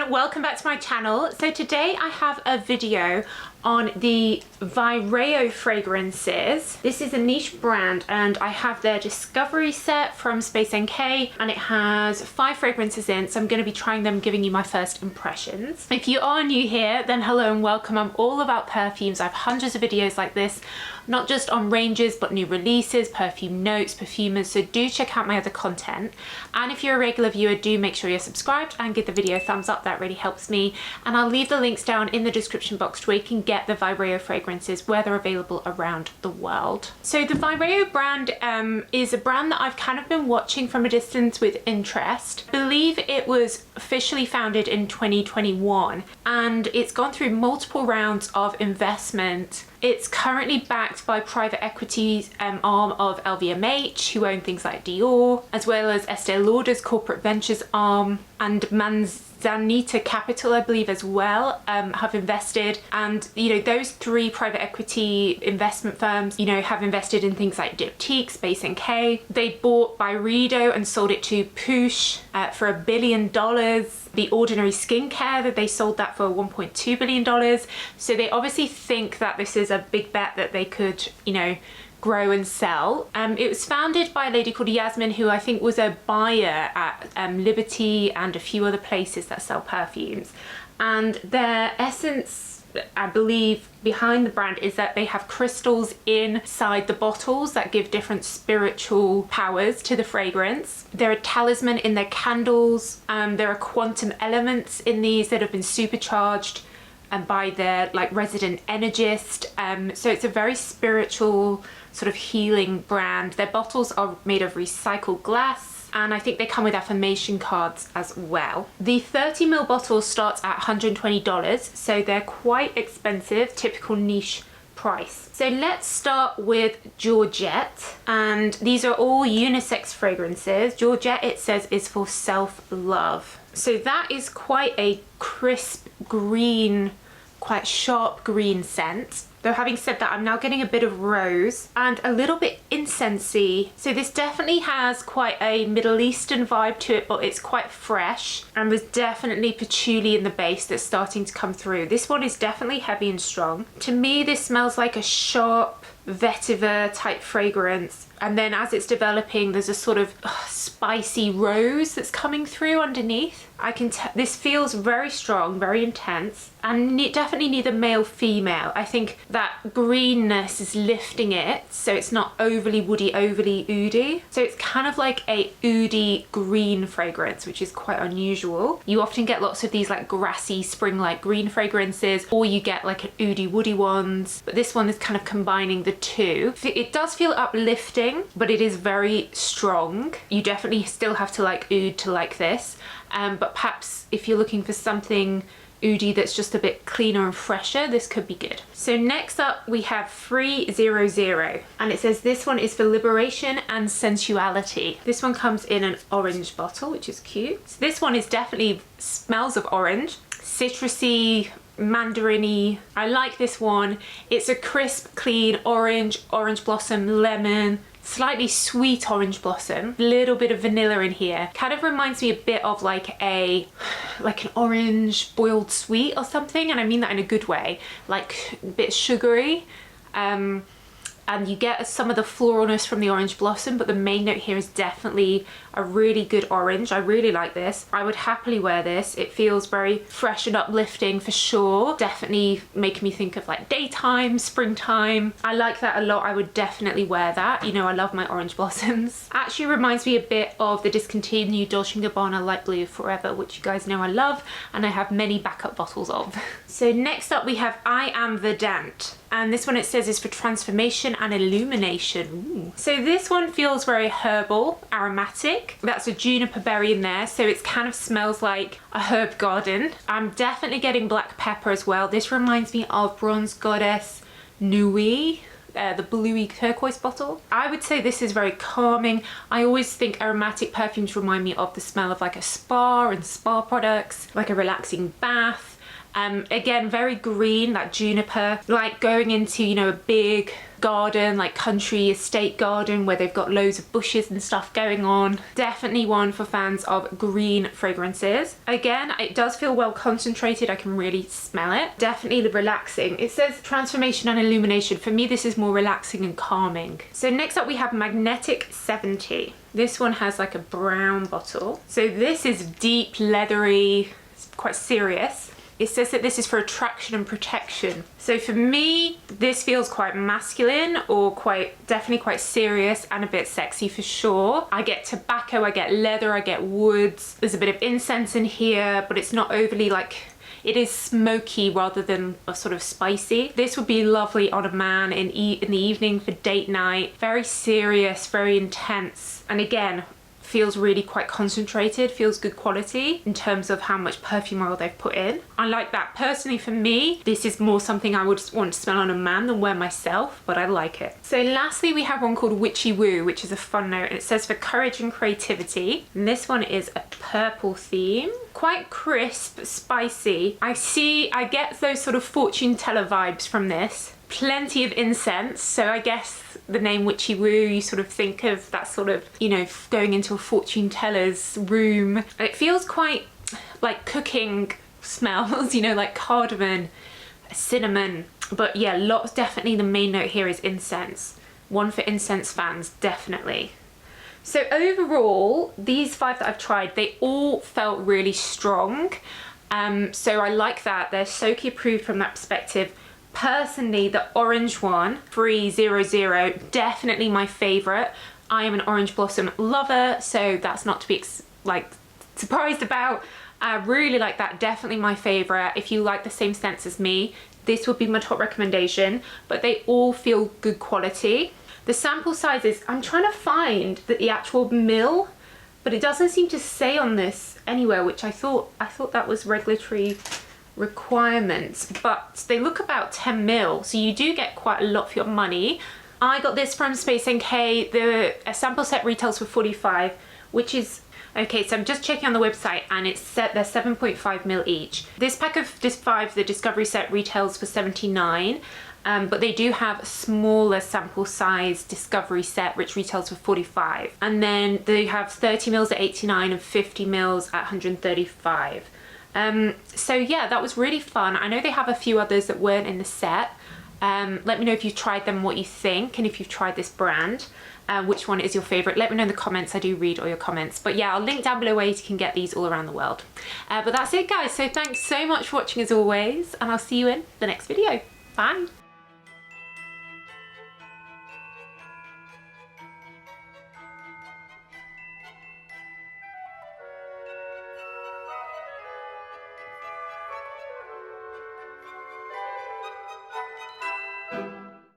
everyone, welcome back to my channel. So today I have a video on the Vyrao fragrances. This is a niche brand and I have their discovery set from Space NK and it has 5 fragrances in, so I'm going to be trying them, giving you my first impressions. If you are new here, then hello and welcome. I'm all about perfumes. I have hundreds of videos like this, not just on ranges but new releases, perfume notes, perfumers, so do check out my other content. And if you're a regular viewer, do make sure you're subscribed and give the video a thumbs up, that really helps me. And I'll leave the links down in the description box to where you can get the Vyrao fragrances where they're available around the world. So the Vyrao brand is a brand that I've kind of been watching from a distance with interest. I believe it was officially founded in 2021 and it's gone through multiple rounds of investment. It's currently backed by private equity arm of LVMH, who own things like Dior, as well as Estee Lauder's corporate ventures arm, and Manzanita Capital, I believe, as well, have invested. And you know, those 3 private equity investment firms, you know, have invested in things like Diptyque, Space NK. They bought Vyrao and sold it to Push for $1 billion. The Ordinary Skincare, that they sold that for $1.2 billion. So they obviously think that this is a big bet that they could, you know, grow and sell. It was founded by a lady called Yasmin, who I think was a buyer at Liberty and a few other places that sell perfumes. And their essence, I believe, behind the brand is that they have crystals inside the bottles that give different spiritual powers to the fragrance. They're a talisman in their candles. There are quantum elements in these that have been supercharged by their like resident energist. So it's a very spiritual sort of healing brand. Their bottles are made of recycled glass, and I think they come with affirmation cards as well. The 30ml bottle starts at $120, so they're quite expensive, typical niche price. So let's start with Georgette, and these are all unisex fragrances. Georgette, it says, is for self-love. So that is quite a crisp green, quite sharp green scent. Though having said that, I'm now getting a bit of rose and a little bit incensey. So this definitely has quite a Middle Eastern vibe to it, but it's quite fresh. And there's definitely patchouli in the base that's starting to come through. This one is definitely heavy and strong. To me, this smells like a sharp vetiver type fragrance. And then as it's developing, there's a sort of spicy rose that's coming through underneath. I can this feels very strong, very intense, and definitely neither male female. I think that greenness is lifting it, so it's not overly woody, overly oody. So it's kind of like a oody green fragrance, which is quite unusual. You often get lots of these like grassy spring-like green fragrances, or you get like an oody woody ones, but this one is kind of combining the two. It does feel uplifting, but it is very strong. You definitely still have to like oud to like this, but perhaps if you're looking for something oody that's just a bit cleaner and fresher, this could be good. So next up we have 300, and it says this one is for liberation and sensuality. This one comes in an orange bottle, which is cute. So this one is definitely smells of orange, citrusy, mandarin-y. I like this one. It's a crisp, clean orange, orange blossom, lemon, slightly sweet orange blossom, little bit of vanilla in here. Kind of reminds me a bit of like an orange boiled sweet or something, and I mean that in a good way, like a bit sugary. And you get some of the floralness from the orange blossom, but the main note here is definitely a really good orange. I really like this. I would happily wear this. It feels very fresh and uplifting for sure. Definitely making me think of like daytime, springtime. I like that a lot. I would definitely wear that. You know, I love my orange blossoms. Actually reminds me a bit of the discontinued Dolce & Gabbana Light Blue Forever, which you guys know I love, and I have many backup bottles of. So next up we have Am Verdant. And this one, it says, is for transformation and illumination. Ooh. So this one feels very herbal, aromatic. That's a juniper berry in there, so it kind of smells like a herb garden. I'm definitely getting black pepper as well. This reminds me of Bronze Goddess Nui, the bluey turquoise bottle. I would say this is very calming. I always think aromatic perfumes remind me of the smell of like a spa and spa products, like a relaxing bath. Again, very green, that juniper, like going into, you know, a big garden, like country estate garden where they've got loads of bushes and stuff going on. Definitely one for fans of green fragrances. Again, it does feel well concentrated. I can really smell it. Definitely relaxing. It says transformation and illumination. For me, this is more relaxing and calming. So next up we have Magnetic 70. This one has like a brown bottle. So this is deep, leathery, it's quite serious. It says that this is for attraction and protection. So for me, this feels quite masculine, or definitely quite serious and a bit sexy for sure. I get tobacco, I get leather, I get woods. There's a bit of incense in here, but it's not overly like, it is smoky rather than a sort of spicy. This would be lovely on a man in the evening for date night. Very serious, very intense. And again, feels really quite concentrated, feels good quality in terms of how much perfume oil they've put in. I like that. Personally, for me, this is more something I would want to smell on a man than wear myself, but I like it. So lastly, we have one called Witchy Woo, which is a fun note, and it says for courage and creativity. And this one is a purple theme. Quite crisp, spicy. I get those sort of fortune teller vibes from this. Plenty of incense, so I guess the name Witchy Woo, you sort of think of that sort of, you know, going into a fortune teller's room. It feels quite like cooking smells, you know, like cardamom, cinnamon, but yeah, lots. Definitely the main note here is incense. One for incense fans, definitely. So overall, these 5 that I've tried, they all felt really strong. So I like that. They're Soki approved from that perspective. Personally, the orange one, 300, definitely my favorite. I am an orange blossom lover, so that's not to be surprised about. I really like that, definitely my favorite. If you like the same scents as me, this would be my top recommendation, but they all feel good quality. The sample sizes, I'm trying to find the actual mil, but it doesn't seem to say on this anywhere, which I thought that was regulatory requirements, but they look about 10 mil, so you do get quite a lot for your money. I got this from Space NK. A sample set retails for 45, which is okay. So I'm just checking on the website, and it's set they're 7.5 mil each. This pack of this 5, the Discovery set, retails for 79. But they do have a smaller sample size Discovery set which retails for 45, and then they have 30 mils at 89 and 50 mils at 135. So yeah, that was really fun. I know they have a few others that weren't in the set. Let me know if you've tried them, what you think, and if you've tried this brand, which one is your favorite. Let me know in the comments. I do read all your comments, but yeah, I'll link down below where you can get these all around the world. But that's it, guys. So thanks so much for watching as always, and I'll see you in the next video. Bye.